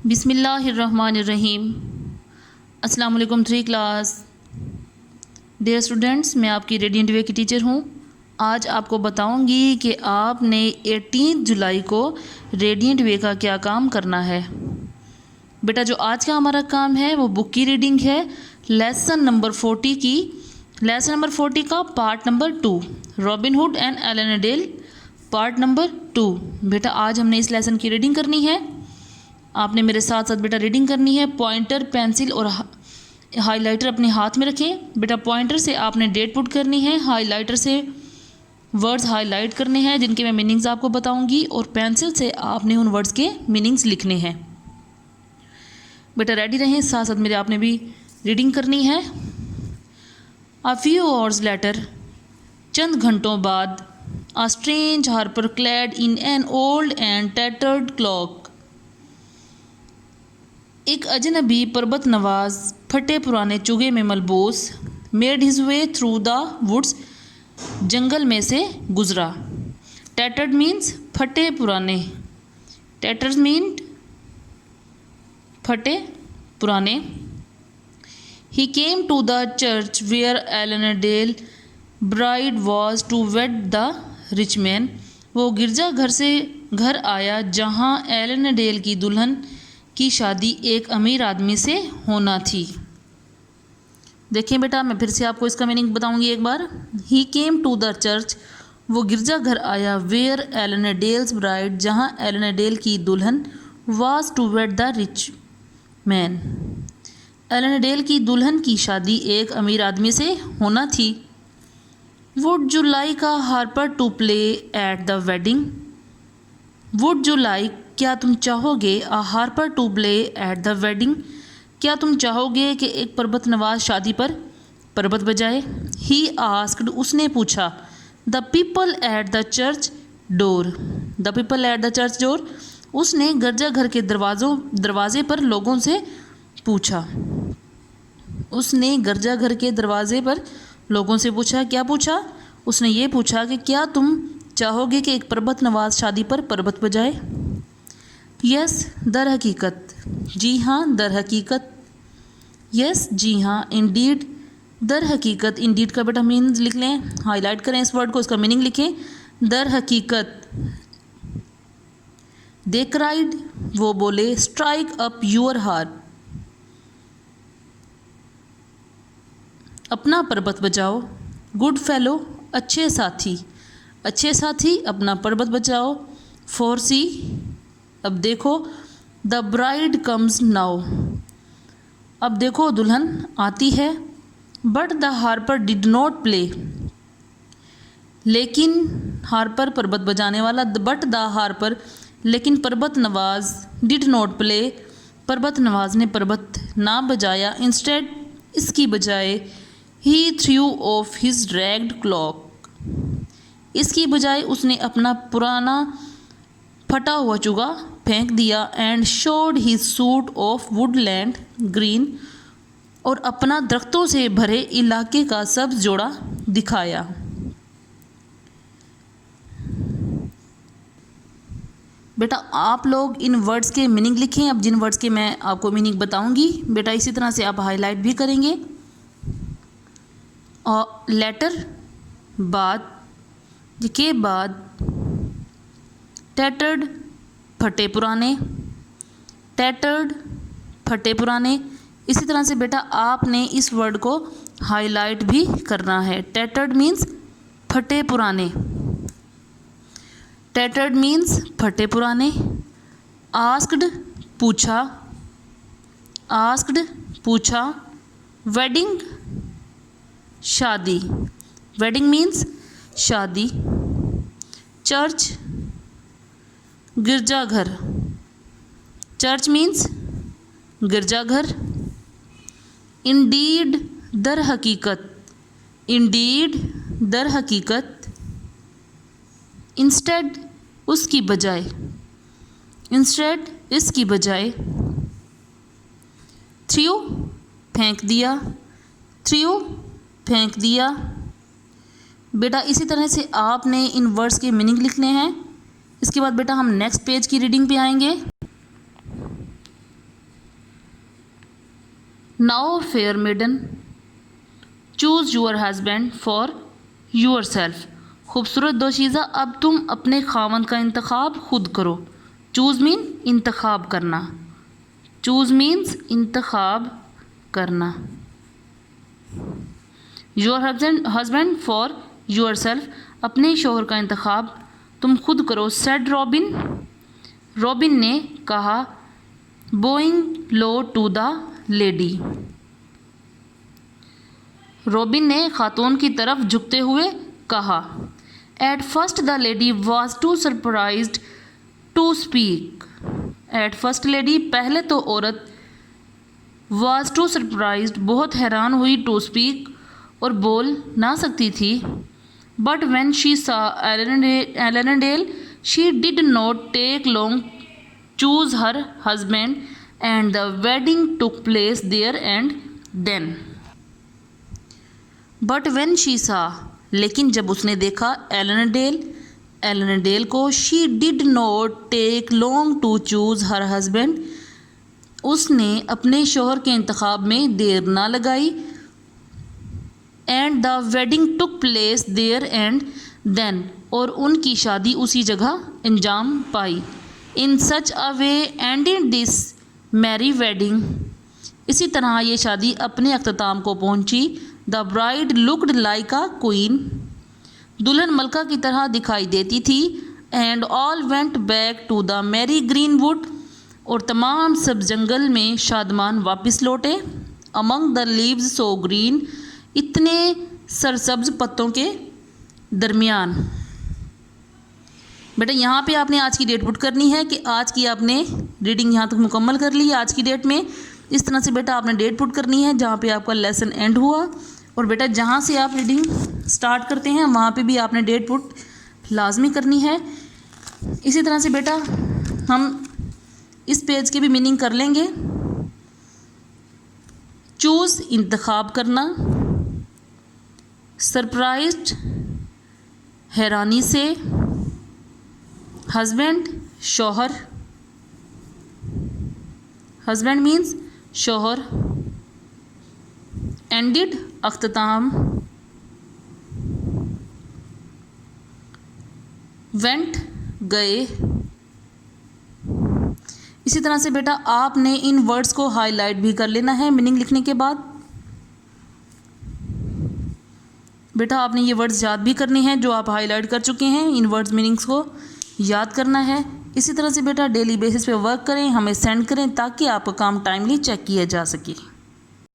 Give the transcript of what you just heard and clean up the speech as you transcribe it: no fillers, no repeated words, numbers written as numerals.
बिस्मिल्लाहिर्रहमानिर्रहीम। अस्सलाम वालेकुम 3 क्लास। डियर स्टूडेंट्स, मैं आपकी रेडिएंट वे की टीचर हूँ। आज आपको बताऊँगी कि आपने 18 जुलाई को रेडिएंट वे का क्या काम करना है। बेटा जो आज का हमारा काम है वो बुक की रीडिंग है, लेसन नंबर 40 की। लेसन नंबर 40 का part number 2 Robin Hood and Alan Dale part number 2। बेटा आज हमने इस लेसन की रीडिंग करनी है। आपने मेरे साथ साथ बेटा रीडिंग करनी है। पॉइंटर, पेंसिल और हाइलाइटर अपने हाथ में रखें। बेटा पॉइंटर से आपने डेट पुट करनी है, हाइलाइटर से वर्ड्स हाईलाइट करने हैं जिनके मैं मीनिंग्स आपको बताऊंगी, और पेंसिल से आपने उन वर्ड्स के मीनिंग्स लिखने हैं। बेटा रेडी रहें, साथ साथ मेरे आपने भी रीडिंग करनी है। अ फ्यू आवर्स लेटर, चंद घंटों बाद, a strange harper clad in an old and tattered cloak, एक अजनबी पर्वत नवाज फटे पुराने चुगे में मलबूस, made his way through the woods, जंगल में से गुजरा। टैटर्ड मीन्स फटे पुराने, टैटर्स मीन फटे पुराने। He came to the church where Allan Dale bride was to wed the rich man, वो गिरजा घर से घर आया जहाँ एलन डेल की दुल्हन की शादी एक अमीर आदमी से होना थी। देखिए बेटा मैं फिर से आपको इसका मीनिंग बताऊंगी एक बार। He came to the church, वो गिरजा घर आया, वेयर एलन डेल्स ब्राइड, जहाँ एलन डेल की दुल्हन, was to wed the rich man, Alan Dale की दुल्हन की शादी एक अमीर आदमी से होना थी। Would you like a harper to play at the wedding, would you like, क्या तुम चाहोगे, a harper to play at the wedding, क्या तुम चाहोगे कि एक पर्वत नवाज शादी पर पर्वत बजाए। ही आस्क्ड, उसने पूछा, the people at the church door, the people at the church door, उसने गिरजा घर के दरवाजे पर लोगों से पूछा। उसने गिरजा घर के दरवाजे पर लोगों से पूछा। क्या पूछा? उसने ये पूछा कि क्या तुम चाहोगे कि एक पर्वत नवाज शादी पर पर्वत बजाए। यस, दर हकीकत, जी हाँ, दर हकीकत। यस, जी हाँ, इंडीड, दर हकीकत। इंडीड का बेटा मीन्स लिख लें, हाईलाइट करें इस वर्ड को, इसका मीनिंग लिखें, दर हकीकत। दे क्राइड, वो बोले, स्ट्राइक अप योर हार्प, अपना पर्वत बजाओ। गुड फेलो, अच्छे साथी, अच्छे साथी अपना पर्वत बजाओ। फॉर सी, अब देखो, द ब्राइड कम्स नाउ, अब देखो दुल्हन आती है। But the Harper did not play, लेकिन हार्पर पर्वत बजाने वाला, बट द हार्पर, लेकिन पर्वत नवाज, डिड नॉट प्ले, पर्वत नवाज ने पर्वत ना बजाया। इंस्टेड, इसकी बजाय, he threw off his ragged cloak, इसकी बजाय उसने अपना पुराना फटा हुआ चुगा फेंक दिया। And showed his suit of Woodland green, और अपना दरख्तों से भरे इलाके का सब्ज जोड़ा दिखाया। बेटा आप लोग इन वर्ड्स के मीनिंग लिखें। अब जिन वर्ड्स के मैं आपको मीनिंग बताऊंगी बेटा इसी तरह से आप हाईलाइट भी करेंगे। और लेटर, बाद के बाद, टैटर्ड, फटे पुराने, टैटर्ड, फटे पुराने। इसी तरह से बेटा आपने इस वर्ड को हाईलाइट भी करना है। टैटर्ड मीन्स फटे पुराने, टैटर्ड मीन्स फटे पुराने। आस्क्ड, पूछा, आस्क्ड, पूछा। वेडिंग, शादी, वेडिंग मीन्स शादी। चर्च, गिरजाघर, चर्च मीन्स गिरजाघर। इंडीड, दर हकीकत, इंडीड, दर हकीकत। इंस्टेड, उसकी बजाय, इंस्टेड, इसकी बजाय। थ्रू, फेंक दिया, थ्रू, फेंक दिया। बेटा इसी तरह से आपने इन वर्ड्स के मीनिंग लिखने हैं। इसके बाद बेटा हम नेक्स्ट पेज की रीडिंग पे आएंगे। Now fair maiden choose your husband for yourself. खूबसूरत दोशीज़ा अब तुम अपने खामन का इंतखाब खुद करो। चूज़ मीन इंतखाब करना, चूज़ मीन्स इंतखाब करना। Your husband for your self, अपने शोहर का इंतखाब तुम खुद करो। सेड रॉबिन, रॉबिन ने कहा। Bowing low to the lady, रॉबिन ने खातून की तरफ झुकते हुए कहा। At first the lady was too surprised to speak. At first lady, पहले तो औरत, वॉज टू सरप्राइज्ड, बहुत हैरान हुई, टू स्पीक, और बोल ना सकती थी। But when she saw Allan a Dale she did not take long choose her husband and the wedding took place there and then. But when she saw, लेकिन जब उसने देखा एलेनेडेल को, she did not take long to choose her husband, उसने अपने शोहर के इंतखाब में देर ना लगाई। And the wedding took place there and then, और उनकी शादी उसी जगह अंजाम पाई। In such a way ended this Mary wedding, इसी तरह ये शादी अपने अख्ताम को पहुंची। The bride looked like a queen, दुल्हन मलका की तरह दिखाई देती थी। And all went back to the merry greenwood, और तमाम सब जंगल में शादमान वापस लौटे। Among the leaves so green, इतने सरसब्ज पत्तों के दरमियान। बेटा यहाँ पे आपने आज की डेट पुट करनी है कि आज की आपने रीडिंग यहाँ तक मुकम्मल कर ली आज की डेट में। इस तरह से बेटा आपने डेट पुट करनी है जहाँ पे आपका लेसन एंड हुआ, और बेटा जहाँ से आप रीडिंग स्टार्ट करते हैं वहाँ पे भी आपने डेट पुट लाजमी करनी है। इसी तरह से बेटा हम इस पेज के भी मीनिंग कर लेंगे। चूज़ इंतखाब करना, सरप्राइज्ड हैरानी से, हस्बैंड शौहर, हस्बैंड मीन्स शौहर, एंडेड अख्ताम, वेंट गए। इसी तरह से बेटा आपने इन वर्ड्स को हाईलाइट भी कर लेना है मीनिंग लिखने के बाद। बेटा आपने ये वर्ड्स याद भी करने हैं जो आप हाईलाइट कर चुके हैं, इन वर्ड्स मीनिंग्स को याद करना है। इसी तरह से बेटा डेली बेसिस पे वर्क करें, हमें सेंड करें ताकि आपका काम टाइमली चेक किया जा सके।